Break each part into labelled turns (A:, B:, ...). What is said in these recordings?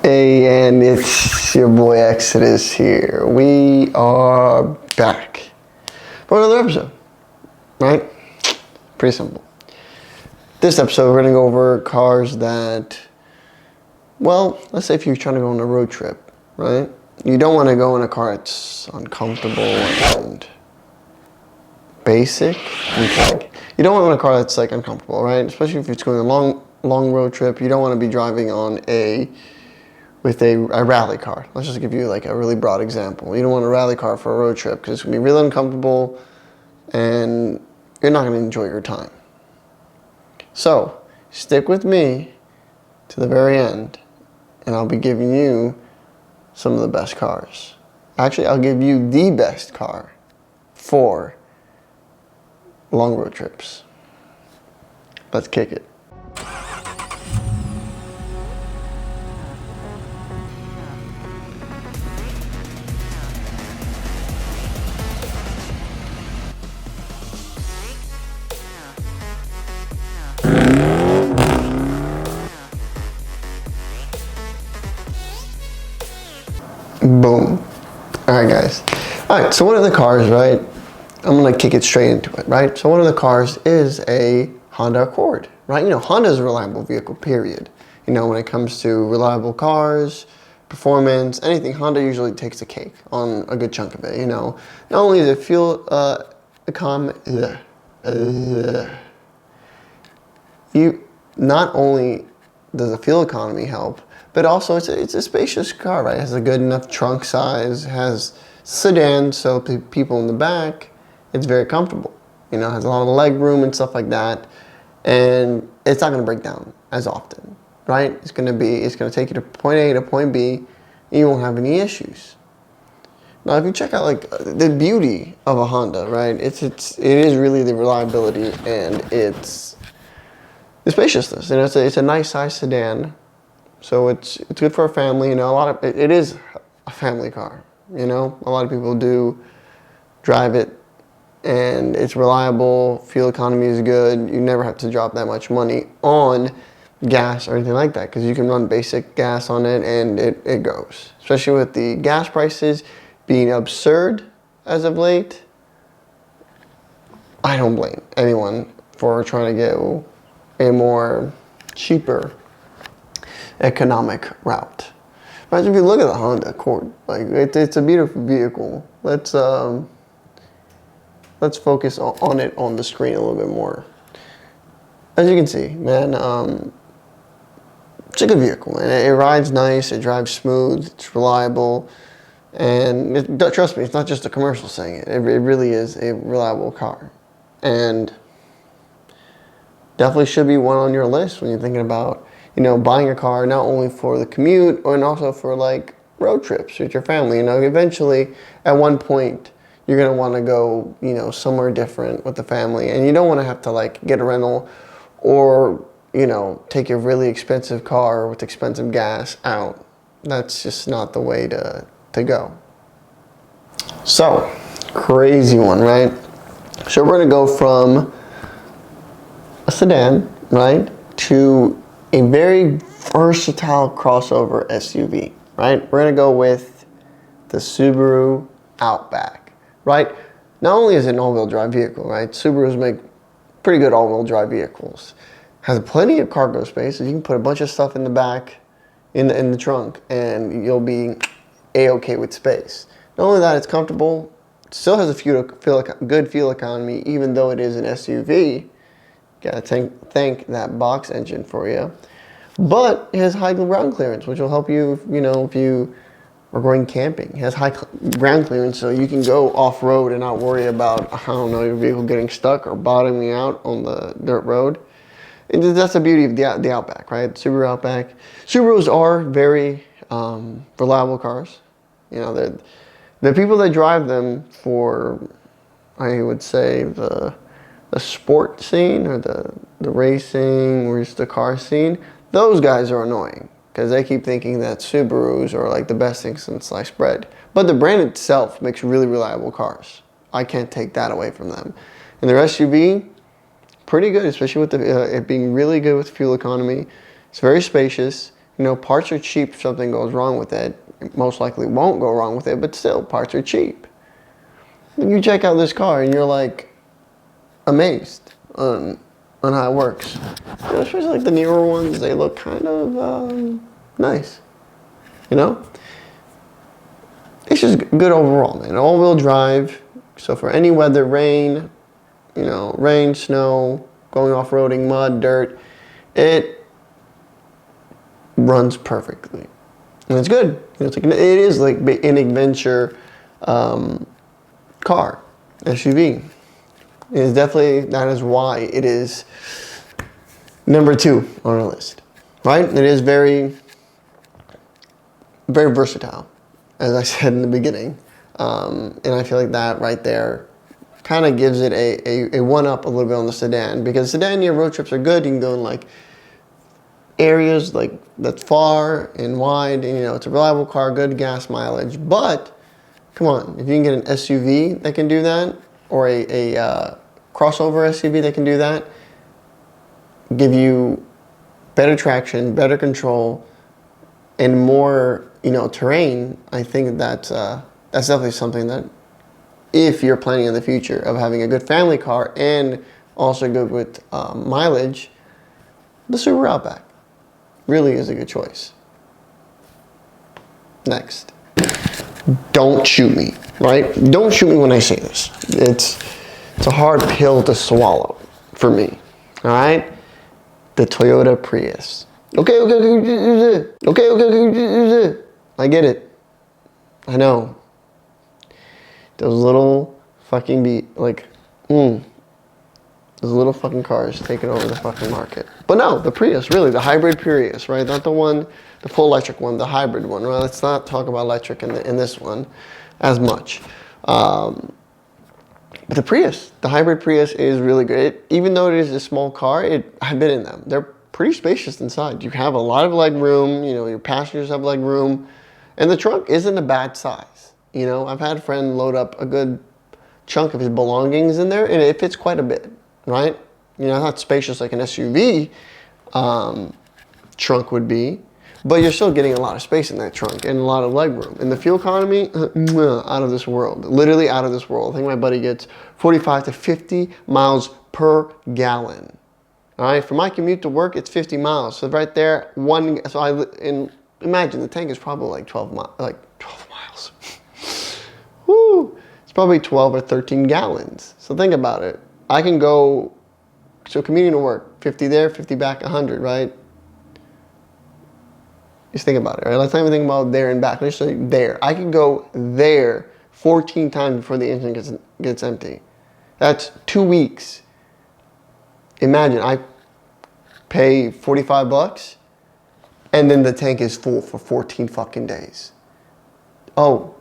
A: Hey, and it's your boy Exodus here. We are back for another episode, right? Pretty simple. This episode, we're going to go over cars that, well, let's say if you're trying to go on a road trip, right? You don't want to go in a car that's uncomfortable and basic. You don't want to go in a car that's like uncomfortable, right? Especially if it's going a long road trip. You don't want to be driving on with a rally car. Let's just give you like a really broad example. You don't want a rally car for a road trip because it's going to be really uncomfortable and you're not going to enjoy your time. So stick with me to the very end and I'll be giving you some of the best cars. Actually, I'll give you the best car for long road trips. Let's kick it. Boom. Alright guys. Alright, so one of the cars, right? I'm going to kick it straight into it, right? So one of the cars is a Honda Accord, right? You know, Honda is a reliable vehicle, period. You know, when it comes to reliable cars, performance, anything, Honda usually takes the cake on a good chunk of it, you know. Not only is it fuel not only does the fuel economy help, but also it's a spacious car, right? It has a good enough trunk size, has sedan, so people in the back, it's very comfortable. You know, it has a lot of leg room and stuff like that, and it's not going to break down as often, right? It's going to take you to point A to point B, and you won't have any issues. Now, if you check out like the beauty of a Honda, right? It is really the reliability and it's the spaciousness. You know, it's a nice size sedan. So it's good for a family, you know. It is a family car, you know. A lot of people do drive it, and it's reliable. Fuel economy is good. You never have to drop that much money on gas or anything like that because you can run basic gas on it, and it goes. Especially with the gas prices being absurd as of late, I don't blame anyone for trying to get a more cheaper economic route. But if you look at the Honda Accord, like it's a beautiful vehicle. Let's focus on it on the screen a little bit more. As you can see, man, it's a good vehicle. And it rides nice, it drives smooth, it's reliable, and trust me, it's not just a commercial saying it. It really is a reliable car, and definitely should be one on your list when you're thinking about, you know, buying a car not only for the commute and also for like road trips with your family. You know, eventually at one point you're gonna want to go, you know, somewhere different with the family, and you don't want to have to like get a rental or, you know, take a really expensive car with expensive gas out. That's just not the way to go. So, crazy one, right? So we're gonna go from a sedan, right, to a very versatile crossover SUV, right? We're gonna go with the Subaru Outback, right? Not only is it an all-wheel drive vehicle, right? Subarus make pretty good all-wheel drive vehicles. Has plenty of cargo space, so you can put a bunch of stuff in the back, in the trunk, and you'll be a-okay with space. Not only that, it's comfortable. It still has a good fuel economy, even though it is an SUV. Gotta thank that box engine for you. But it has high ground clearance, which will help you, you know, if you are going camping. It has high ground clearance, so you can go off-road and not worry about, I don't know, your vehicle getting stuck or bottoming out on the dirt road. And that's the beauty of the Outback, right? Subaru Outback. Subarus are very reliable cars. You know, the people that drive them for, I would say, the sport scene or the racing or just the car scene, those guys are annoying because they keep thinking that Subarus are like the best thing since sliced bread. But the brand itself makes really reliable cars. I can't take that away from them. And their SUV, pretty good, especially with it being really good with fuel economy. It's very spacious. You know, parts are cheap if something goes wrong with it. It most likely won't go wrong with it, but still, parts are cheap. And you check out this car and you're like amazed on how it works. You know, especially like the newer ones, they look kind of nice. You know? It's just good overall, man. All-wheel drive, so for any weather, rain, you know, rain, snow, going off-roading, mud, dirt, it runs perfectly. And it's good. You know, it's like, it is like an adventure car, SUV. It is definitely, that is why it is number 2 on our list, right? It is very, very versatile, as I said in the beginning. And I feel like that right there kind of gives it a one-up a little bit on the sedan, because sedan, your road trips are good. You can go in like areas like that's far and wide, and you know, it's a reliable car, good gas mileage. But come on, if you can get an SUV that can do that, or a crossover SUV that can do that, give you better traction, better control, and more, you know, terrain, I think that's definitely something that, if you're planning in the future of having a good family car and also good with mileage, the Subaru Outback really is a good choice. Next. Don't shoot me, right? Don't shoot me when I say this. It's a hard pill to swallow for me, all right? The Toyota Prius. Okay. I get it. I know. Those little fucking those little fucking cars taking over the fucking market. But no, the Prius, really, the hybrid Prius, right? Not the one, the full electric one, the hybrid one. Right? Let's not talk about electric in this one as much. But the Prius, the hybrid Prius is really good. Even though it is a small car, I've been in them. They're pretty spacious inside. You have a lot of leg room, you know, your passengers have leg room, and the trunk isn't a bad size. You know, I've had a friend load up a good chunk of his belongings in there, and it fits quite a bit, right? You know, not spacious like an SUV trunk would be, but you're still getting a lot of space in that trunk and a lot of leg room. And the fuel economy, out of this world, literally out of this world. I think my buddy gets 45 to 50 miles per gallon. All right, for my commute to work, it's 50 miles. So right there, imagine the tank is probably like 12 miles. Woo! It's probably 12 or 13 gallons. So think about it. I can go, so commuting to work, 50 there, 50 back, 100, right? Just think about it, right? Let's not even think about there and back. Let's say there. I can go there 14 times before the engine gets empty. That's 2 weeks. Imagine I pay 45 bucks and then the tank is full for 14 fucking days. Oh,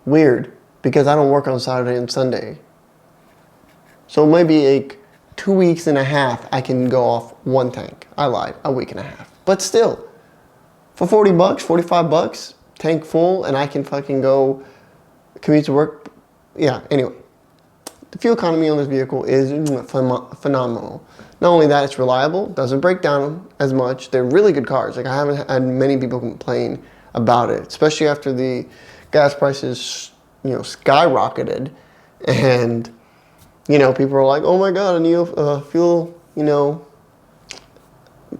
A: weird, because I don't work on Saturday and Sunday. So maybe like 2 weeks and a half I can go off one tank. I lied, a week and a half. But still, for 40 bucks, 45 bucks, tank full, and I can fucking go commute to work. Yeah, anyway. The fuel economy on this vehicle is phenomenal. Not only that, it's reliable, doesn't break down as much. They're really good cars. Like, I haven't had many people complain about it, especially after the gas prices, you know, skyrocketed. And, you know, people are like, oh my God, a new fuel, you know,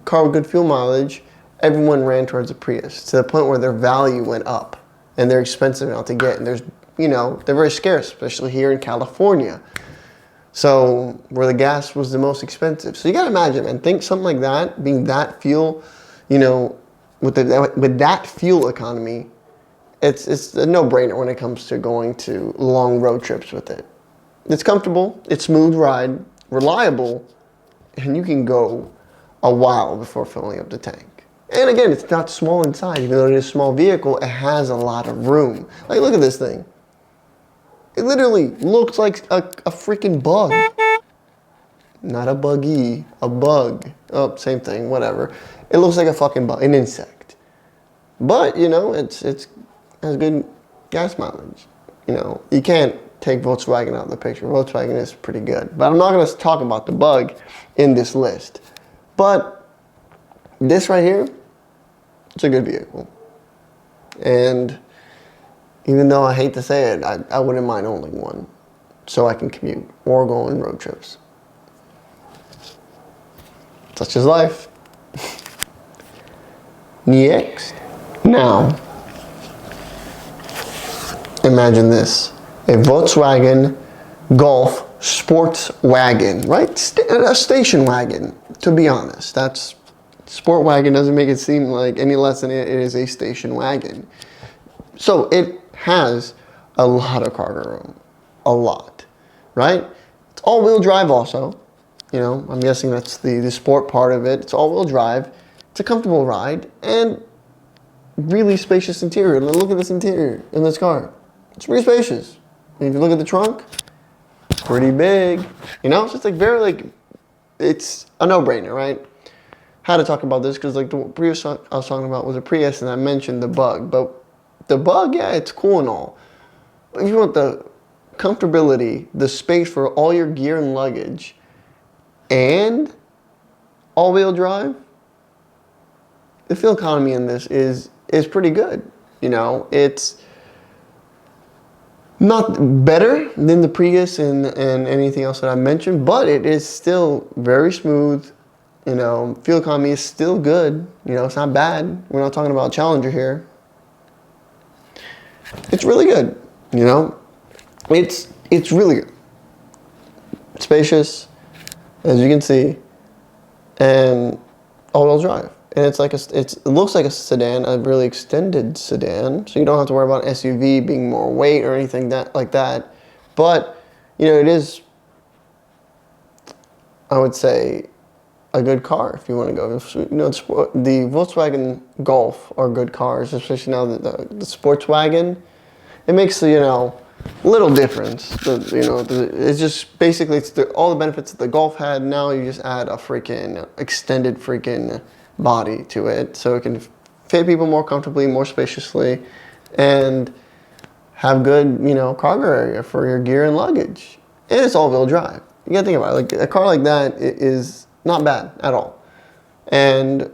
A: car with good fuel mileage. Everyone ran towards a Prius to the point where their value went up and they're expensive now to get. And there's, you know, they're very scarce, especially here in California. So where the gas was the most expensive. So you gotta imagine, man, think something like that, being that fuel, you know, with that fuel economy, it's a no-brainer when it comes to going to long road trips with it. It's comfortable, it's smooth ride, reliable, and you can go a while before filling up the tank. And again, it's not small inside. Even though it is a small vehicle, it has a lot of room. Like, look at this thing. It literally looks like a freaking bug. Not a buggy, a bug. Oh, same thing, whatever. It looks like a fucking bug, an insect. But, you know, it has good gas mileage. You know, you can't take Volkswagen out of the picture. Volkswagen is pretty good. But I'm not going to talk about the bug in this list. But this right here, It's a good vehicle. And even though I hate to say it, I wouldn't mind owning one so I can commute or go on road trips. Such is life. Next. Now, imagine this. A Volkswagen Golf sports wagon, right? A station wagon, to be honest. That's sport wagon doesn't make it seem like any less than it is a station wagon. So it has a lot of cargo room, a lot, right? It's all-wheel drive also. You know, I'm guessing that's the sport part of it. It's all-wheel drive. It's a comfortable ride and really spacious interior. Look at this interior in this car. It's pretty spacious. And if you look at the trunk, pretty big. You know, so it's like very like, it's a no-brainer, right? Had to talk about this because like the Prius I was talking about was a Prius and I mentioned the bug. But the bug, yeah, it's cool and all. But if you want the comfortability, the space for all your gear and luggage, and all-wheel drive, the fuel economy in this is pretty good. You know, it's not better than the Prius and anything else that I mentioned, but it is still very smooth. You know, fuel economy is still good. You know, it's not bad. We're not talking about Challenger here. It's really good. You know, it's really good. Spacious, as you can see, and all-wheel drive. And it's like it looks like a sedan, a really extended sedan, so you don't have to worry about an SUV being more weight or anything like that. But you know, it is, I would say, a good car if you want to go. You know, the Volkswagen Golf are good cars, especially now the sports wagon. It makes the, you know, little difference. It's just basically all the benefits that the Golf had. Now you just add a freaking extended freaking body to it, so it can fit people more comfortably, more spaciously, and have good, you know, cargo area for your gear and luggage. And it's all-wheel drive. You gotta think about it. Like a car like that is not bad at all. And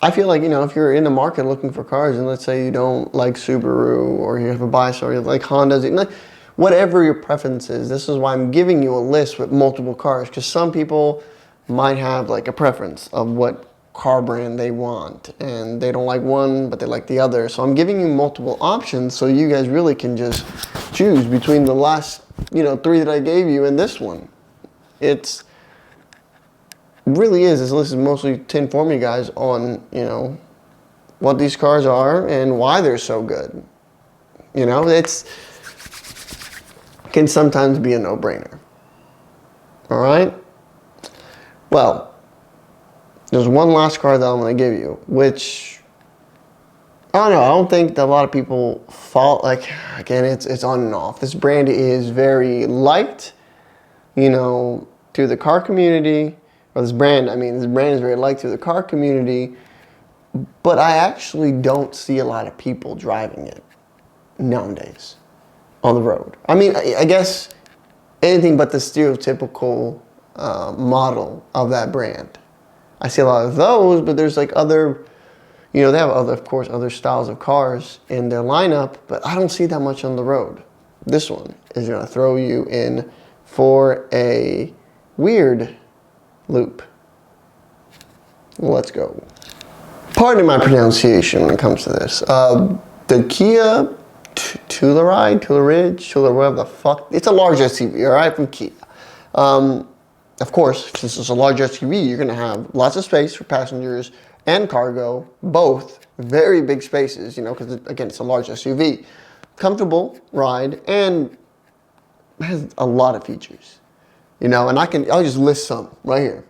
A: I feel like, you know, if you're in the market looking for cars, and let's say you don't like Subaru, or you have a bias, or you like Hondas, like whatever your preference is, this is why I'm giving you a list with multiple cars, because some people might have like a preference of what car brand they want, and they don't like one but they like the other. So I'm giving you multiple options so you guys really can just choose between the last, you know, 3 that I gave you and this one. This list is mostly to inform you guys on, you know, what these cars are and why they're so good. You know, can sometimes be a no-brainer. All right? Well, there's one last car that I'm going to give you, which, I don't know, I don't think that a lot of people fall, like, again, it's on and off. This brand is very liked, you know, through the car community, or this brand is very liked through the car community, but I actually don't see a lot of people driving it nowadays on the road. I mean, I guess anything but the stereotypical model of that brand. I see a lot of those, but there's like other, you know, they have other, of course, other styles of cars in their lineup, but I don't see that much on the road. This one is going to throw you in for a weird loop. Let's go. Pardon my pronunciation when it comes to this. The Kia Telluride, whatever the fuck. It's a large SUV, all right, from Kia. Of course, since it's a large SUV, you're going to have lots of space for passengers and cargo, both very big spaces, you know, because, again, it's a large SUV. Comfortable ride, and has a lot of features, you know, and I'll just list some right here.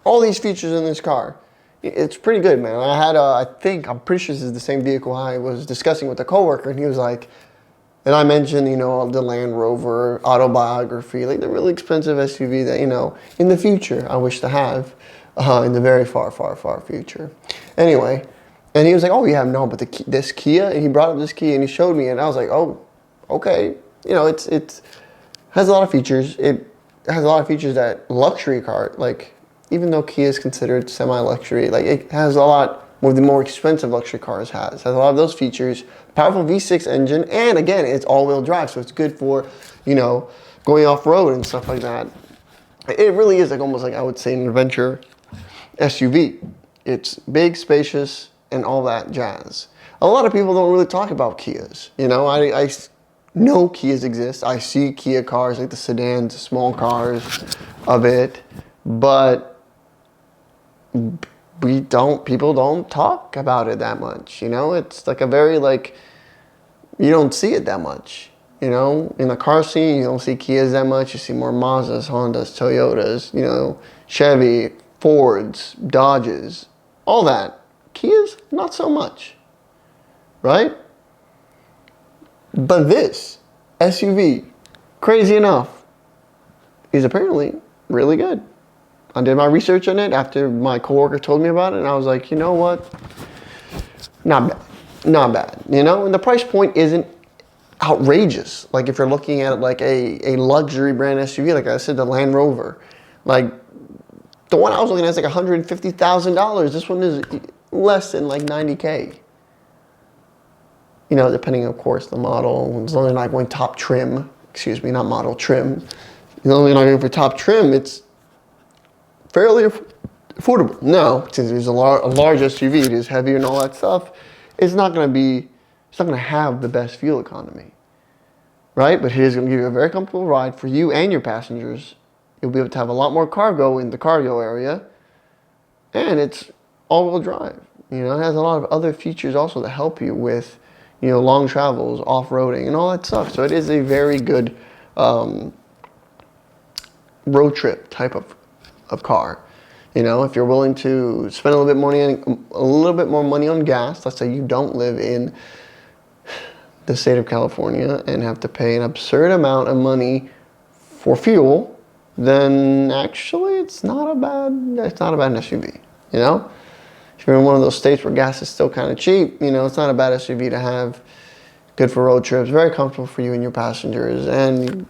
A: All these features in this car, it's pretty good, man. I'm pretty sure this is the same vehicle I was discussing with a coworker, and he was like, and I mentioned, you know, the Land Rover Autobiography, like the really expensive SUV that, you know, in the future I wish to have, in the very far, far, far future. Anyway, and he was like, oh yeah, no, but this Kia, and he brought up this Kia and he showed me, and I was like, oh, okay. You know, it has a lot of features. It has a lot of features that luxury car, like, even though Kia is considered semi-luxury, like it has a lot one of the more expensive luxury cars has. Has a lot of those features, powerful V6 engine, and again, it's all-wheel drive, so it's good for, you know, going off-road and stuff like that. It really is like almost like, I would say, an adventure SUV. It's big, spacious, and all that jazz. A lot of people don't really talk about Kias. You know, I know Kias exist. I see Kia cars, like the sedans, small cars of it, but people don't talk about it that much. You know, it's like a very like, you don't see it that much. You know, in the car scene, you don't see Kias that much. You see more Mazdas, Hondas, Toyotas, you know, Chevy, Fords, Dodges, all that. Kias, not so much, right? But this SUV, crazy enough, is apparently really good. I did my research on it after my coworker told me about it, and I was like, you know what? Not bad. Not bad. You know, and the price point isn't outrageous. Like if you're looking at like a luxury brand SUV, like I said, the Land Rover, like the one I was looking at is like $150,000. This one is less than like $90K. You know, depending, of course, the model. As long as you're not going top trim, excuse me, not model, trim. As long as you're not going for top trim, it's fairly affordable. Now, since it's a large SUV, it is heavier and all that stuff, it's not going to have the best fuel economy, right? But it is going to give you a very comfortable ride for you and your passengers. You'll be able to have a lot more cargo in the cargo area, and it's all-wheel drive. You know, it has a lot of other features also that help you with, you know, long travels, off-roading, and all that stuff. So it is a very good road trip type of car. You know, if you're willing to spend a little bit more money on gas, let's say you don't live in the state of California and have to pay an absurd amount of money for fuel, then actually it's not a bad SUV. You know, if you're in one of those states where gas is still kind of cheap, you know, it's not a bad SUV to have. Good for road trips, very comfortable for you and your passengers, and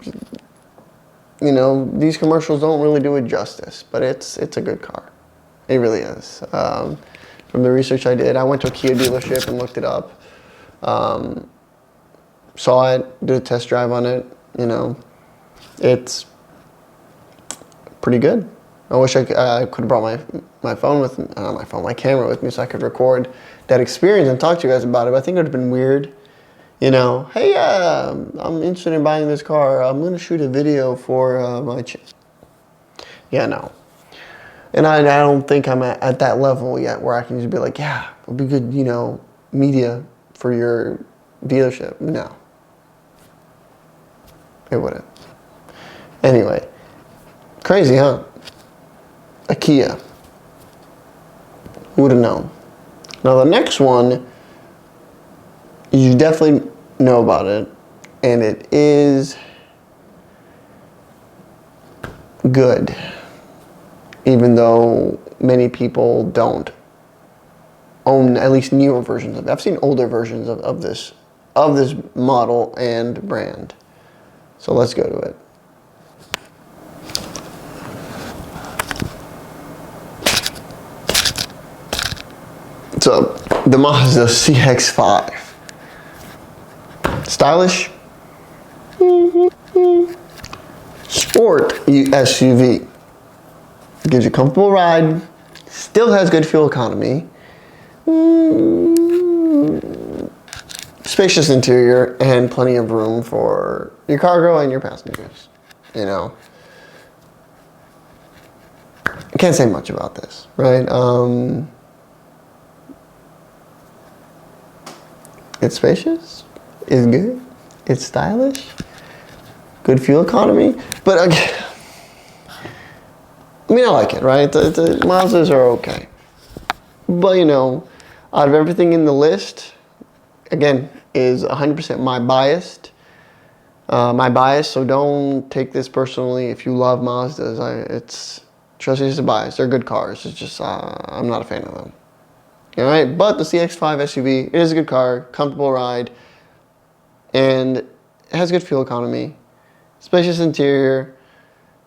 A: you know, these commercials don't really do it justice, but it's a good car. It really is. From the research I did, I went to a Kia dealership and looked it up. Saw it, did a test drive on it. You know, it's pretty good. I wish I could have brought my phone with me, my camera with me, so I could record that experience and talk to you guys about it. But I think it would have been weird. You know, hey, I'm interested in buying this car. I'm going to shoot a video for my Yeah, no. And I don't think I'm at that level yet where I can just be like, yeah, it'll be good, you know, media for your dealership. No. It wouldn't. Anyway, crazy, huh? A Kia. Who would have known? Now the next one, you definitely know about it, and it is good, even though many people don't own at least newer versions of it. I've seen older versions of this model and brand. So let's go to it. So the Mazda CX-5. Stylish, sport SUV. Gives you a comfortable ride, still has good fuel economy, spacious interior, and plenty of room for your cargo and your passengers. You know, I can't say much about this, right? It's spacious. It's good. It's stylish. Good fuel economy. But again, I mean, I like it, right? The Mazdas are okay. But, you know, out of everything in the list, again, is 100% my bias. So don't take this personally. If you love Mazdas, trust me, it's a bias. They're good cars. It's just, I'm not a fan of them. All right, but the CX-5 SUV, it is a good car, comfortable ride, and it has good fuel economy, spacious interior,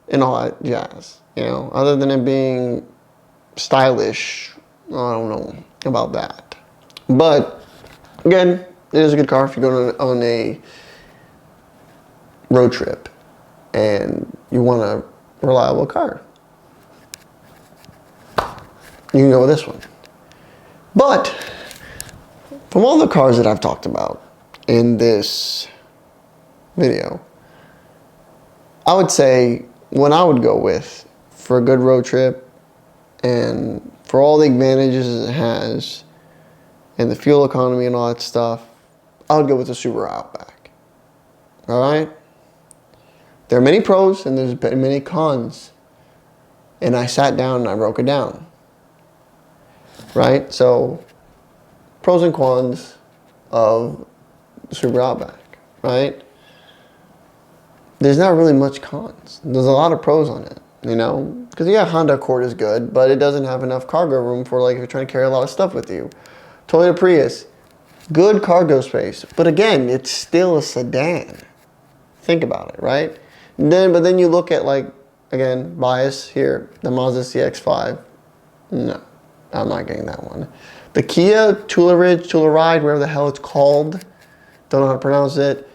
A: and all that jazz. You know, other than it being stylish, I don't know about that. But again, it is a good car if you're going on a road trip and you want a reliable car. You can go with this one. But from all the cars that I've talked about in this video, I would say what I would go with for a good road trip and for all the advantages it has and the fuel economy and all that stuff, I would go with the Subaru Outback. All right? There are many pros and there's many cons. And I sat down and I broke it down. Right? So, pros and cons of the Subaru Outback. Right? There's not really much cons. There's a lot of pros on it. You know? Because yeah, Honda Accord is good, but it doesn't have enough cargo room for like if you're trying to carry a lot of stuff with you. Toyota Prius, good cargo space. But again, it's still a sedan. Think about it, right? But then you look at like, again, bias here, the Mazda CX-5. No, I'm not getting that one. The Kia telluride, whatever the hell it's called. Don't know how to pronounce it.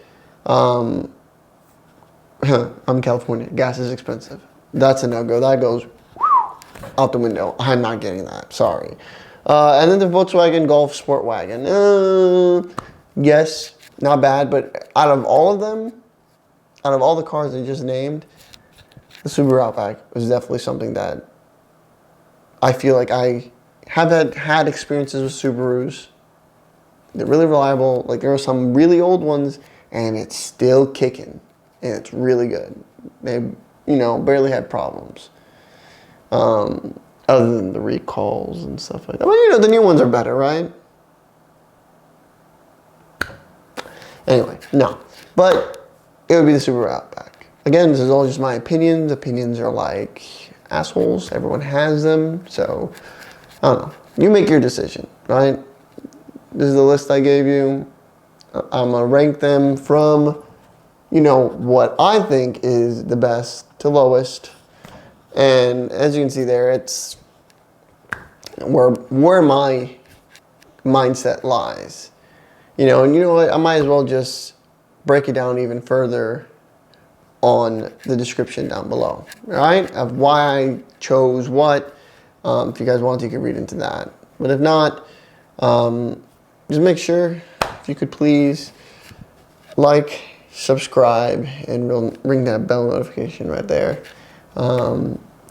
A: I'm in California. Gas is expensive. That's a no-go. That goes out the window. I'm not getting that. Sorry. And then the Volkswagen Golf sportwagen. Yes, not bad, but out of all of them, out of all the cars I just named, the Subaru Outback was definitely something that I feel like I have had experiences with Subarus. They're really reliable. Like there are some really old ones, and it's still kicking, and it's really good. They, barely had problems. Other than the recalls and stuff like that. Well, the new ones are better, right? Anyway, no. But it would be the Subaru Outback. Again, this is all just my opinions. Opinions are like assholes. Everyone has them. So, I don't know. You make your decision, right? This is the list I gave you. I'm going to rank them from, what I think is the best to lowest. And as you can see there, it's where my mindset lies. And you know what? I might as well just break it down even further on the description down below, right? Of why I chose what. If you guys want, you can read into that. But if not, just make sure, if you could please, like, subscribe, and ring that bell notification right there.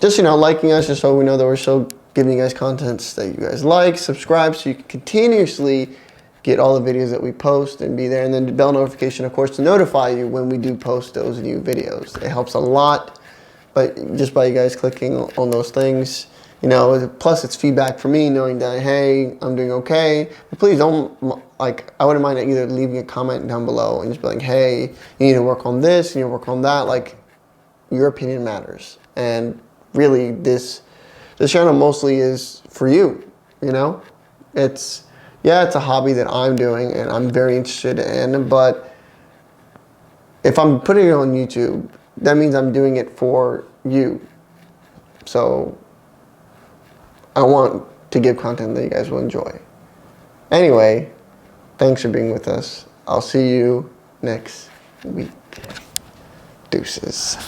A: Just, liking us just so we know that we're still giving you guys contents that you guys like. Subscribe so you can continuously get all the videos that we post and be there. And then the bell notification, of course, to notify you when we do post those new videos. It helps a lot, but just by you guys clicking on those things, plus it's feedback for me knowing that, hey, I'm doing okay. But please don't, I wouldn't mind either leaving a comment down below and just be like, hey, you need to work on this, you need to work on that. Like, your opinion matters. And really, this channel mostly is for you, It's a hobby that I'm doing and I'm very interested in, but if I'm putting it on YouTube, that means I'm doing it for you. So I want to give content that you guys will enjoy. Anyway, thanks for being with us. I'll see you next week. Deuces.